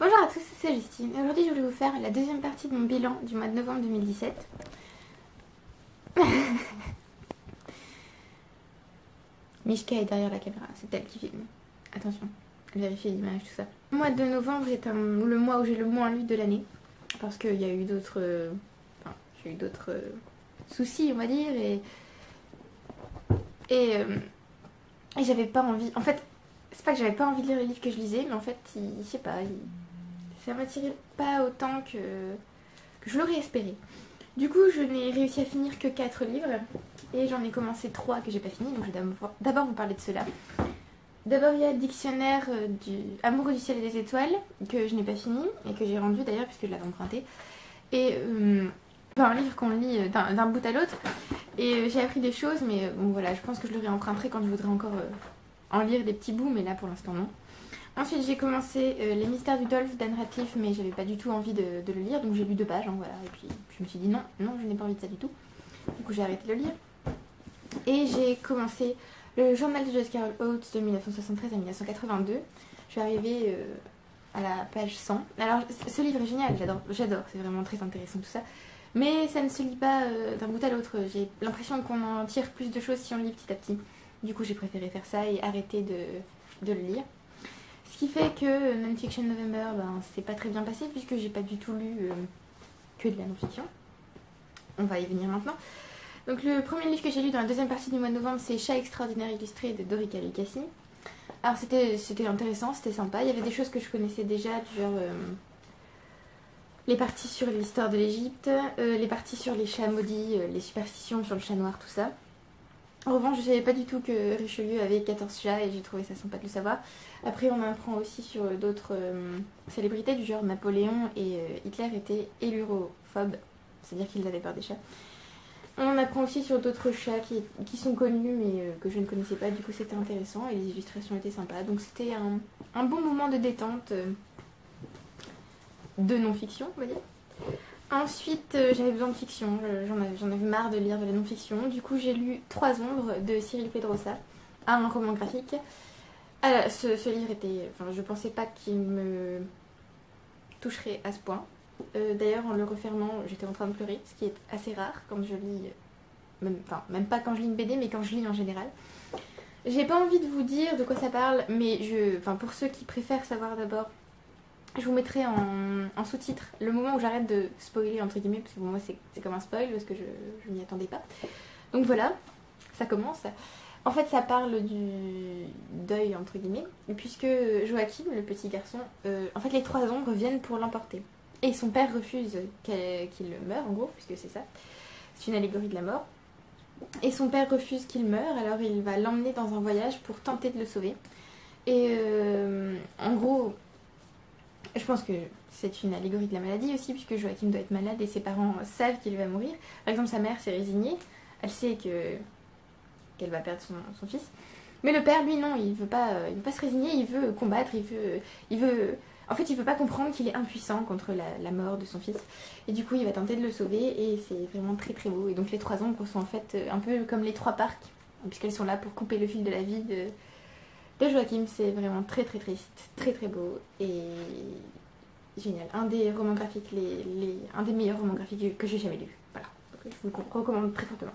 Bonjour à tous, c'est Justine. Aujourd'hui, je voulais vous faire la deuxième partie de mon bilan du mois de novembre 2017. Mishka est derrière la caméra, c'est elle qui filme. Attention, vérifiez l'image, tout ça. Le mois de novembre est le mois où j'ai le moins lu de l'année. Parce qu'il y a eu d'autres... j'ai eu d'autres soucis, on va dire, et j'avais pas envie... En fait, c'est pas que j'avais pas envie de lire les livres que je lisais, mais en fait, je sais pas, ça m'attirait pas autant que je l'aurais espéré. Du coup, je n'ai réussi à finir que 4 livres, et j'en ai commencé 3 que j'ai pas fini, donc je vais d'abord vous parler de ceux-là. D'abord, il y a Dictionnaire du Amoureux du ciel et des étoiles, que je n'ai pas fini, et que j'ai rendu d'ailleurs, puisque je l'avais emprunté. Et un livre qu'on lit d'un bout à l'autre, et j'ai appris des choses, mais bon voilà, je pense que je l'aurais emprunté quand je voudrais encore en lire des petits bouts, mais là pour l'instant non. Ensuite, j'ai commencé Les Mystères du Dolph d'Anne Radcliffe, mais j'avais pas du tout envie de le lire, donc j'ai lu 2 pages, hein, voilà. Et puis je me suis dit non, je n'ai pas envie de ça du tout. Du coup, j'ai arrêté de le lire. Et j'ai commencé le journal de Joyce Carol Oates de 1973 à 1982. Je suis arrivée à la page 100. Alors, ce livre est génial, j'adore, c'est vraiment très intéressant tout ça. Mais ça ne se lit pas d'un bout à l'autre. J'ai l'impression qu'on en tire plus de choses si on le lit petit à petit. Du coup, j'ai préféré faire ça et arrêter de le lire. Ce qui fait que Non-Fiction November, c'est pas très bien passé puisque j'ai pas du tout lu que de la non-fiction. On va y venir maintenant. Donc le premier livre que j'ai lu dans la deuxième partie du mois de novembre, c'est Chat extraordinaire illustré de Dorica Lucasi. Alors c'était intéressant, c'était sympa. Il y avait des choses que je connaissais déjà, du genre les parties sur l'histoire de l'Égypte, les parties sur les chats maudits, les superstitions sur le chat noir, tout ça. En revanche, je ne savais pas du tout que Richelieu avait 14 chats et j'ai trouvé ça sympa de le savoir. Après, on apprend aussi sur d'autres célébrités du genre Napoléon et Hitler étaient hélurophobes, c'est-à-dire qu'ils avaient peur des chats. On apprend aussi sur d'autres chats qui sont connus mais que je ne connaissais pas, du coup c'était intéressant et les illustrations étaient sympas. Donc c'était un bon moment de détente de non-fiction, on va dire. Ensuite, j'avais besoin de fiction, j'en avais marre de lire de la non-fiction. Du coup, j'ai lu 3 ombres de Cyril Pedrosa, un roman graphique. Alors, ce livre était... Enfin, je pensais pas qu'il me toucherait à ce point. D'ailleurs, en le refermant, j'étais en train de pleurer, ce qui est assez rare quand je lis... Même pas quand je lis une BD, mais quand je lis en général. J'ai pas envie de vous dire de quoi ça parle, mais pour ceux qui préfèrent savoir d'abord, je vous mettrai en sous-titre le moment où j'arrête de spoiler entre guillemets, parce que pour moi c'est comme un spoil, parce que je m'y attendais pas. Donc voilà, ça commence. En fait ça parle du deuil entre guillemets, puisque Joachim, le petit garçon, en fait les 3 ombres viennent pour l'emporter. Et son père refuse qu'il meure en gros, puisque c'est ça. C'est une allégorie de la mort. Et son père refuse qu'il meure, alors il va l'emmener dans un voyage pour tenter de le sauver. Et en gros... Je pense que c'est une allégorie de la maladie aussi, puisque Joachim doit être malade et ses parents savent qu'il va mourir. Par exemple, sa mère s'est résignée, elle sait qu'elle va perdre son fils. Mais le père, lui, non, il veut pas se résigner, il veut combattre, en fait, il veut pas comprendre qu'il est impuissant contre la mort de son fils. Et du coup, il va tenter de le sauver et c'est vraiment très très beau. Et donc les 3 ombres sont en fait un peu comme les 3 parcs, puisqu'elles sont là pour couper le fil de la vie de Joachim. C'est vraiment très très triste, très très beau et génial. Un des romans graphiques, un des meilleurs romans graphiques que j'ai jamais lu. Voilà, donc, je vous le recommande très fortement.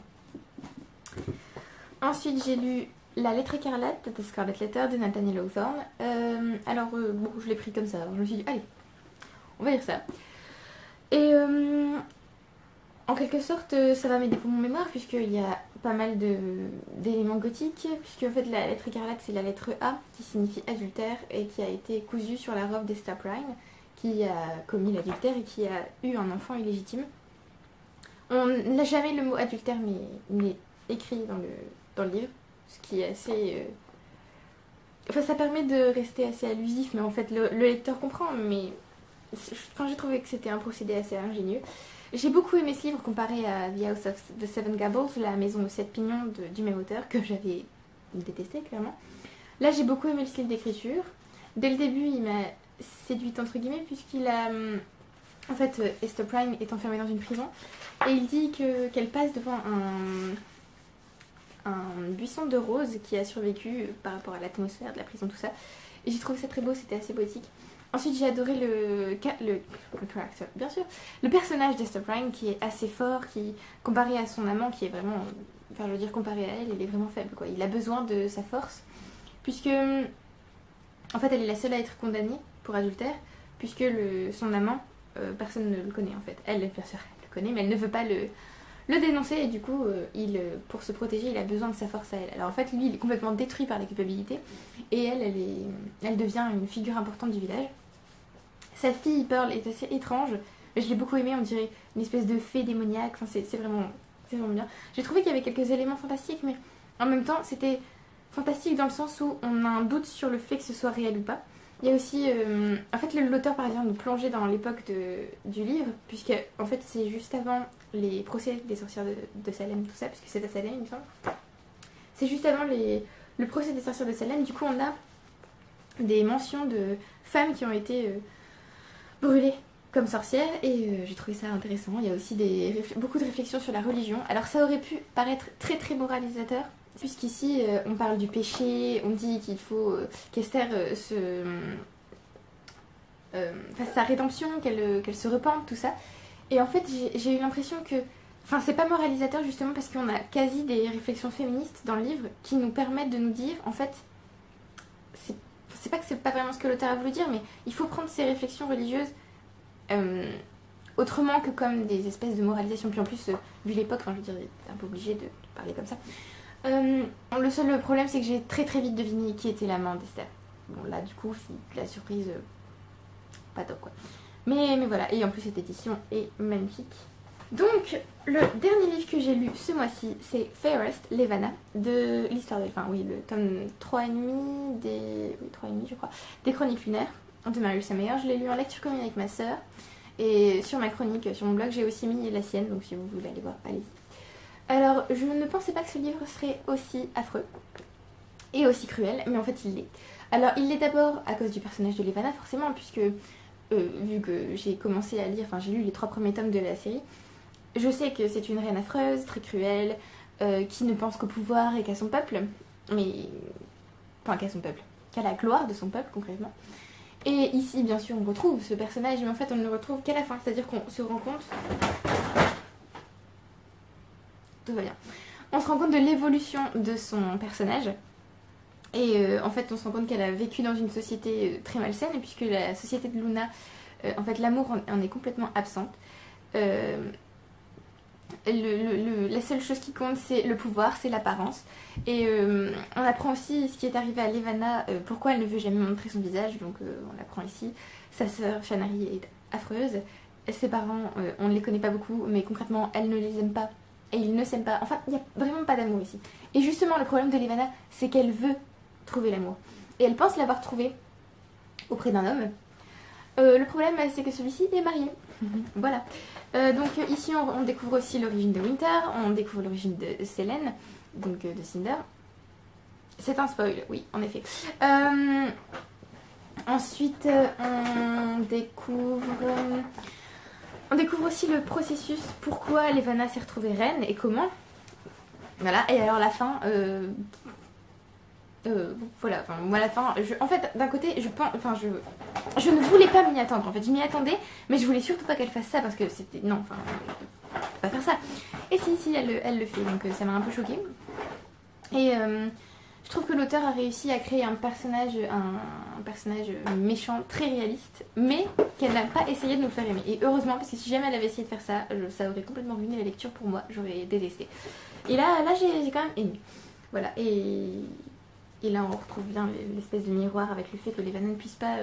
Ensuite, j'ai lu La lettre écarlate de Scarlet Letter de Nathaniel Hawthorne. Bon, je l'ai pris comme ça. Je me suis dit, allez, on va lire ça. Et en quelque sorte, ça va m'aider pour mon mémoire, puisqu'il y a pas mal d'éléments gothiques, puisque en fait la lettre écarlate c'est la lettre A qui signifie adultère et qui a été cousue sur la robe d'Esther Prynne, qui a commis l'adultère et qui a eu un enfant illégitime. On n'a jamais le mot adultère mais écrit dans le livre, ce qui est assez... Enfin ça permet de rester assez allusif, mais en fait le lecteur comprend, mais j'ai trouvé que c'était un procédé assez ingénieux. J'ai beaucoup aimé ce livre comparé à The House of the Seven Gables, la maison aux 7 pignons du même auteur, que j'avais détesté clairement. Là j'ai beaucoup aimé le style d'écriture. Dès le début il m'a séduite entre guillemets, puisqu'il a... En fait Esther Prynne est enfermée dans une prison et il dit qu'elle passe devant un buisson de roses qui a survécu par rapport à l'atmosphère de la prison, tout ça. Et j'ai trouvé ça très beau, c'était assez poétique. Ensuite j'ai adoré le character, bien sûr, le personnage d'Hester Prynne qui est assez fort, qui comparé à son amant qui est vraiment, enfin je veux dire comparé à elle, il est vraiment faible quoi. Il a besoin de sa force puisque en fait elle est la seule à être condamnée pour adultère puisque son amant, personne ne le connaît en fait. Elle, bien sûr, elle le connaît mais elle ne veut pas le dénoncer et du coup pour se protéger il a besoin de sa force à elle. Alors en fait lui il est complètement détruit par la culpabilité et elle devient une figure importante du village. Sa fille Pearl est assez étrange, mais je l'ai beaucoup aimée, on dirait une espèce de fée démoniaque, enfin c'est vraiment bien. J'ai trouvé qu'il y avait quelques éléments fantastiques mais en même temps c'était fantastique dans le sens où on a un doute sur le fait que ce soit réel ou pas. Il y a aussi, en fait l'auteur par exemple nous plongeait dans l'époque du livre, puisque en fait c'est juste avant les procès des sorcières de Salem, tout ça, puisque c'est à Salem il me semble. C'est juste avant le procès des sorcières de Salem, du coup on a des mentions de femmes qui ont été brûlées comme sorcières et j'ai trouvé ça intéressant. Il y a aussi beaucoup de réflexions sur la religion. Alors ça aurait pu paraître très très moralisateur, puisqu'ici on parle du péché, on dit qu'il faut qu'Esther fasse sa rédemption, qu'elle se repente, tout ça. Et en fait j'ai eu l'impression que, enfin c'est pas moralisateur justement parce qu'on a quasi des réflexions féministes dans le livre qui nous permettent de nous dire en fait, c'est pas que c'est pas vraiment ce que l'auteur a voulu dire, mais il faut prendre ces réflexions religieuses autrement que comme des espèces de moralisation. Puis en plus, vu l'époque, enfin, je veux dire, t'es un peu obligé de parler comme ça. Le seul problème, c'est que j'ai très très vite deviné qui était l'amant d'Esther. Bon, là, du coup, c'est la surprise pas top quoi. Mais voilà, et en plus, cette édition est magnifique. Donc, le dernier livre que j'ai lu ce mois-ci, c'est Fairest, Levana, de l'histoire de... Enfin, oui, le tome 3,5 3,5 je crois, des Chroniques lunaires de Marius Sameyer. Je l'ai lu en lecture commune avec ma sœur. Et sur ma chronique, sur mon blog, j'ai aussi mis la sienne, donc si vous voulez aller voir, allez-y. Alors, je ne pensais pas que ce livre serait aussi affreux et aussi cruel, mais en fait il l'est. Alors, il l'est d'abord à cause du personnage de Levana, forcément, puisque vu que j'ai commencé à lire, enfin j'ai lu les 3 premiers tomes de la série, je sais que c'est une reine affreuse, très cruelle, qui ne pense qu'au pouvoir et qu'à son peuple, mais... Enfin, qu'à son peuple, qu'à la gloire de son peuple, concrètement. Et ici, bien sûr, on retrouve ce personnage, mais en fait, on ne le retrouve qu'à la fin. C'est-à-dire qu'on se rend compte... Tout va bien. On se rend compte de l'évolution de son personnage. Et en fait, on se rend compte qu'elle a vécu dans une société très malsaine, puisque la société de Luna, en fait, l'amour en est complètement absente. La seule chose qui compte, c'est le pouvoir, c'est l'apparence. Et on apprend aussi ce qui est arrivé à Levana, pourquoi elle ne veut jamais montrer son visage. Donc on apprend ici, sa sœur Shanari est affreuse. Ses parents, on ne les connaît pas beaucoup, mais concrètement, elle ne les aime pas. Et ils ne s'aiment pas. Enfin, il n'y a vraiment pas d'amour ici. Et justement, le problème de Levana, c'est qu'elle veut trouver l'amour. Et elle pense l'avoir trouvé auprès d'un homme. Le problème, c'est que celui-ci est marié. Voilà. Donc ici, on découvre aussi l'origine de Winter, on découvre l'origine de Selene, donc de Cinder. C'est un spoil, oui, en effet. Ensuite, on découvre aussi le processus, pourquoi Levana s'est retrouvée reine et comment. Voilà, et alors la fin... voilà, enfin, moi la fin, en fait d'un côté je pense, enfin je ne voulais pas m'y attendre, en fait je m'y attendais mais je voulais surtout pas qu'elle fasse ça parce que c'était, non, enfin pas faire ça. Et si elle le fait, donc ça m'a un peu choquée. Et je trouve que l'auteur a réussi à créer un personnage méchant très réaliste, mais qu'elle n'a pas essayé de nous faire aimer. Et heureusement, parce que si jamais elle avait essayé de faire ça, ça aurait complètement ruiné la lecture pour moi, j'aurais détesté. Et là j'ai quand même aimé. Voilà, et là on retrouve bien l'espèce de miroir avec le fait que Levana ne puisse pas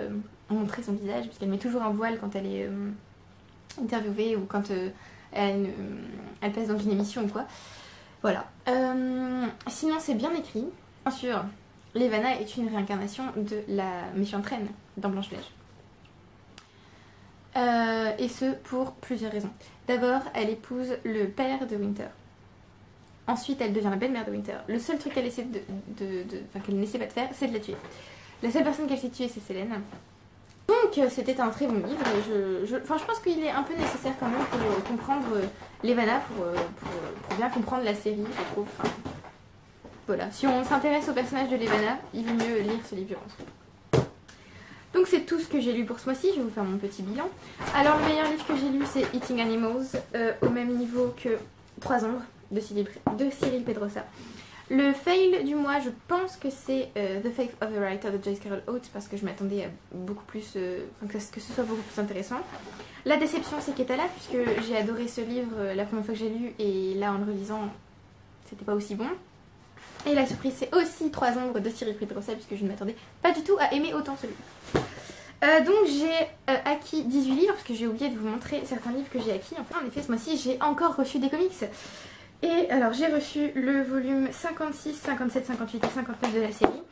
montrer son visage, puisqu'elle met toujours un voile quand elle est interviewée ou quand elle passe dans une émission ou quoi. Voilà. Sinon c'est bien écrit. Bien sûr, Levana est une réincarnation de la méchante reine dans Blanche-Neige. Et ce pour plusieurs raisons. D'abord, elle épouse le père de Winter. Ensuite, elle devient la belle-mère de Winter. Le seul truc qu'elle essaie qu'elle n'essaie pas de faire, c'est de la tuer. La seule personne qu'elle sait tuer, c'est Selene. Donc, c'était un très bon livre. Et je pense qu'il est un peu nécessaire quand même pour comprendre Levana, pour bien comprendre la série, je trouve. Enfin, voilà. Si on s'intéresse au personnage de Levana, il vaut mieux lire ce livre, je pense. Donc c'est tout ce que j'ai lu pour ce mois-ci, je vais vous faire mon petit bilan. Alors le meilleur livre que j'ai lu c'est Eating Animals, au même niveau que 3 ombres de Cyril Pedrosa. Le fail du mois, je pense que c'est The Faith of the Writer de Joyce Carol Oates parce que je m'attendais à beaucoup plus, que ce soit beaucoup plus intéressant. La déception c'est Ketala puisque j'ai adoré ce livre la première fois que j'ai lu et là en le relisant c'était pas aussi bon. Et la surprise c'est aussi 3 ombres de Cyril Pedrosa puisque je ne m'attendais pas du tout à aimer autant ce livre. Donc j'ai acquis 18 livres parce que j'ai oublié de vous montrer certains livres que j'ai acquis. Enfin en effet ce mois-ci j'ai encore reçu des comics. Et alors j'ai reçu le volume 56, 57, 58 et 59 de la série.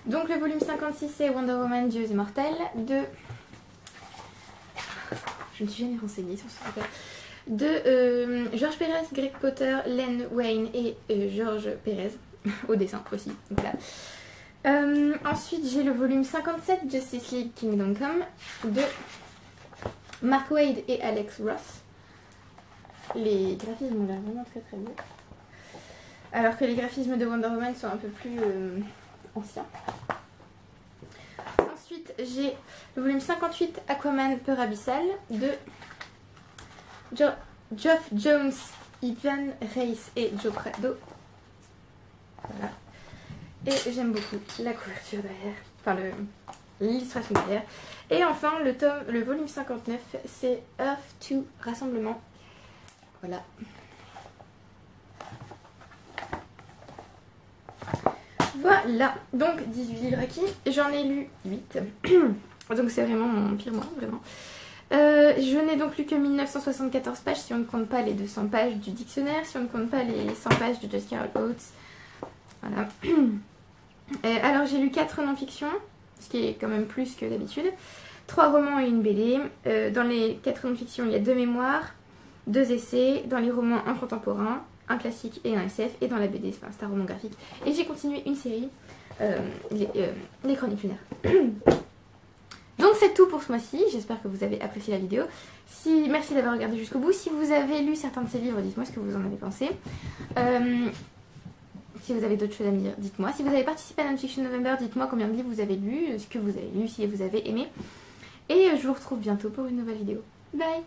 Donc le volume 56 c'est Wonder Woman, Dieux immortels de... Je ne suis jamais renseignée sur ce truc-là. De Georges Pérez, Greg Potter, Len Wein et Georges Pérez. Au dessin aussi. Donc là. Ensuite j'ai le volume 57 Justice League Kingdom Come de Mark Waid et Alex Ross. Les graphismes ont l'air vraiment très très beaux. Alors que les graphismes de Wonder Woman sont un peu plus anciens. Ensuite j'ai le volume 58 Aquaman Peur Abyssale de Geoff Jones, Ivan Reis et Joe Prado. Voilà. Et j'aime beaucoup la couverture derrière, enfin l'illustration derrière. Et enfin le volume 59 c'est Earth 2 Rassemblement. Voilà. Voilà, donc 18 livres acquis, j'en ai lu 8, donc c'est vraiment mon pire mois, vraiment. Je n'ai donc lu que 1974 pages si on ne compte pas les 200 pages du dictionnaire, si on ne compte pas les 100 pages de Joyce Carol Oates. Voilà. Alors j'ai lu 4 non-fiction, ce qui est quand même plus que d'habitude, 3 romans et une BD. Dans les 4 non-fiction il y a 2 mémoires, 2 essais, dans les romans un contemporain, un classique et un SF, et dans la BD c'est un roman graphique. Et j'ai continué une série, les Chroniques lunaires. Donc c'est tout pour ce mois-ci, j'espère que vous avez apprécié la vidéo. Merci d'avoir regardé jusqu'au bout. Si vous avez lu certains de ces livres, dites-moi ce que vous en avez pensé. Si vous avez d'autres choses à me dire, dites-moi. Si vous avez participé à Non-Fiction November, dites-moi combien de livres vous avez lu, ce que vous avez lu, si vous avez aimé. Et je vous retrouve bientôt pour une nouvelle vidéo. Bye!